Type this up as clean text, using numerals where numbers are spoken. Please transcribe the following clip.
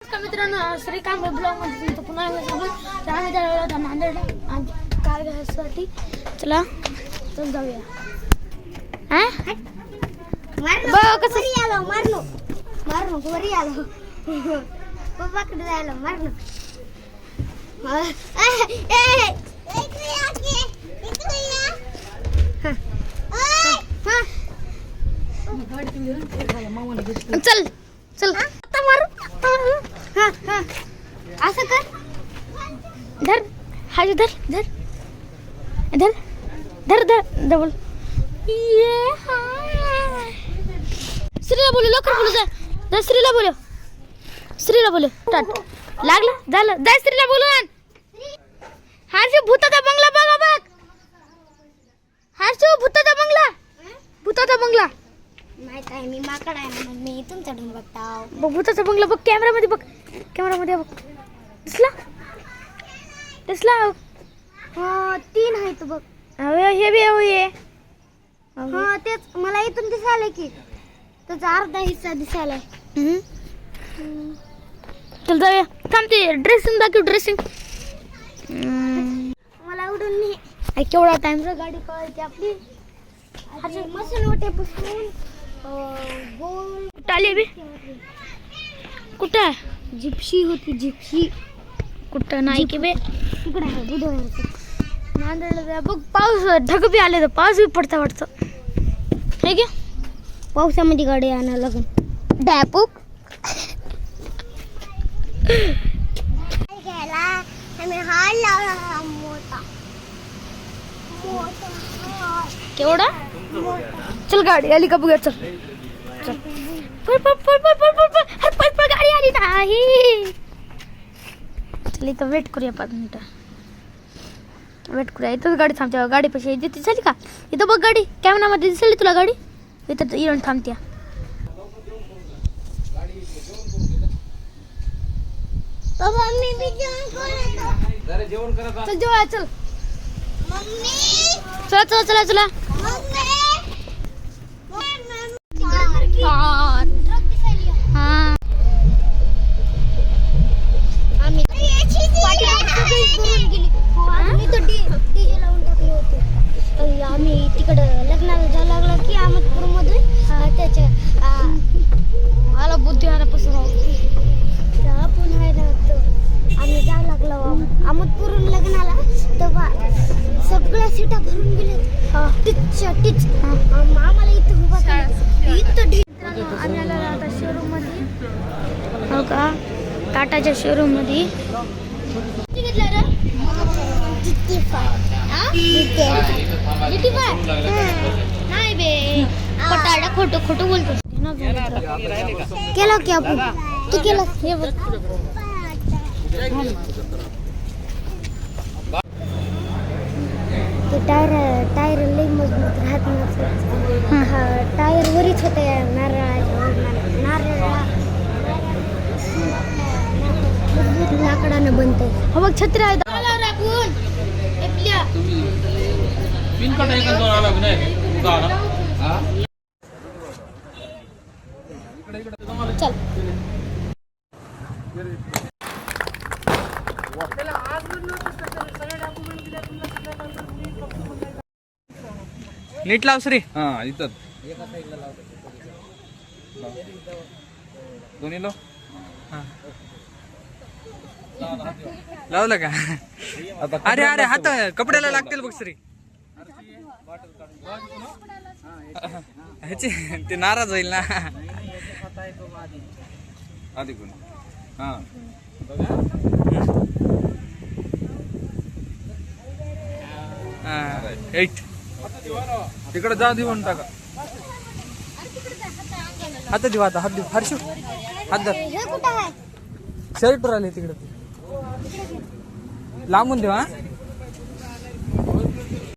मित्रांनो श्रीकांत ब्लॉग मध्ये तुमचं पुन्हा एकदा आम्ही जाऊया नांदेड कार घ्यायसाठी. चला चल जाऊया. कसं आलो मारलो मारलो वरी आलो पप्पाकडे जायला मारलो. चल चल आता मारू. असं कर धर हाजी धर धर धर धर धर डबल श्रीला बोलू लवकर बोलू जा श्रीला बोलू श्रीला बोलू स्टार्ट लागलं झालं जाय श्रीला बोलून. हर्षू भूताचा बंगला बघा बघ. हर्षू भूताचा बंगला भूताचा बंगला माहित आहे मी माकड आहे म्हणून मी तुमच्याकडून बघताव. बघ भूताचा बंगला बघ कॅमेरामध्ये बघ कॅमेरामध्ये बघ दिसला दिसला. हो 3 आहे तो बघ. हे बी आहे हा तेच मला इथून दिसायला की त्याचा अर्धा हिस्सा दिसायला. चल जाऊया थांबते ड्रेसिंग दाखव ड्रेसिंग. मला उडून नाही केवढा टाइम रे गाडी पळते आपली. मशीन वाटे पुसून गोल टाले बी कुठं जिप्सी होती जिप्सी कुठं नाही की बे तिकडे आहे बुधवारचं नांदेडला. बघ पाऊस ढग बी आले तर पाऊस बी पडता वाटतं हे घे. पावसामध्ये गाडी आणायला लागून डॅपूक घ्यायला आम्ही हाड लावला मोठा केवढा. चल गाडी आली का बघूया. चल चल पळ पळ पळ पळ पळ पळ पळ अरे पळ पळ गाडी आली नाही. चल इथं वेट करूया 5 मिनिटं वेट करूया. इथंच गाडी थांबते गाडी पैसे दिसली झाली का इथं बघ गाडी कॅमेरामध्ये दिसली तुला गाडी इथं येऊन थांबत्या. बाबा मी बी जेवण करत चल जेवाय चल चला चला चला चला. आम्ही तिकडं लग्नाला जायला लागलो की अहमदपूर मधून त्याच्या मला बुद्धी आल्यापासून आपण आम्ही जायला लागलो अहमदपूर लग्नाला तेव्हा सगळ्या सीटा भरून गेल्या टीच आम्हाला इथं उभा इथं आम्ही आलो आता शोरूम मध्ये. हो का टाटाच्या शोरूम मध्ये नाही बे पटाडा खोटं खोटं बोलतो. केलं की आपण तू केलं हे बघ टायर लई मजबूत राहत नसतं. टायर वरीच होते नारळाला मजबूत लाकडानं बनते. हो मग छत्री आहे राखून चल नीट लाव श्री. हा इथं दोन्ही लाव. लावलं का अरे अरे हात कपड्याला लागतील बघ श्री. ह्याची ते नाराज होईल ना. आधी कोण हा एट तिकडे जा देऊन टाका. हात देऊ आता हात देऊ हर्षू हात धर. हे कुठं आहे शर्ट राहिले तिकडे लांबून देऊ. हा